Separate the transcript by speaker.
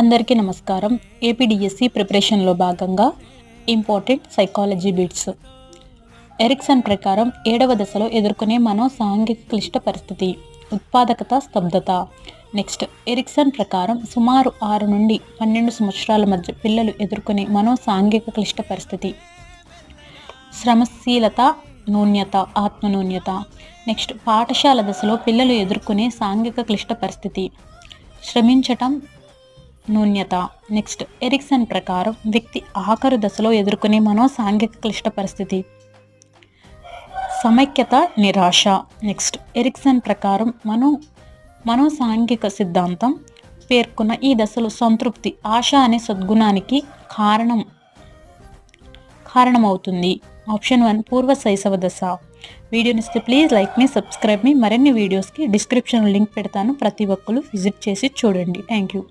Speaker 1: అందరికీ నమస్కారం. ఏపీడిఎస్సి ప్రిపరేషన్లో భాగంగా ఇంపార్టెంట్ సైకాలజీ బిట్స్. ఎరిక్సన్ ప్రకారం 7వ దశలో ఎదుర్కొనే సాంఘిక క్లిష్ట పరిస్థితి ఉత్పాదకత, స్తబ్దత. నెక్స్ట్, ఎరిక్సన్ ప్రకారం సుమారు 6 నుండి 12 సంవత్సరాల మధ్య పిల్లలు ఎదుర్కొనే సాంఘిక క్లిష్ట పరిస్థితి శ్రమశీలత, నూన్యత, ఆత్మనూన్యత. నెక్స్ట్, పాఠశాల దశలో పిల్లలు ఎదుర్కొనే సాంఘిక క్లిష్ట పరిస్థితి శ్రమించటం, నూన్యత. నెక్స్ట్, ఎరిక్సన్ ప్రకారం వ్యక్తి ఆఖరు దశలో ఎదుర్కొనే సాంఘిక క్లిష్ట పరిస్థితి సమైక్యత, నిరాశ. నెక్స్ట్, ఎరిక్సన్ ప్రకారం సాంఘిక సిద్ధాంతం పేర్కొన్న ఈ దశలో సంతృప్తి, ఆశ అనే సద్గుణానికి కారణమవుతుంది. ఆప్షన్ 1 పూర్వ శైశవ దశ. వీడియోని ఇస్తే ప్లీజ్ లైక్ మీ, సబ్స్క్రైబ్ మీ. మరిన్ని వీడియోస్కి డిస్క్రిప్షన్ లింక్ పెడతాను, ప్రతి ఒక్కరు విజిట్ చేసి చూడండి. Thank you.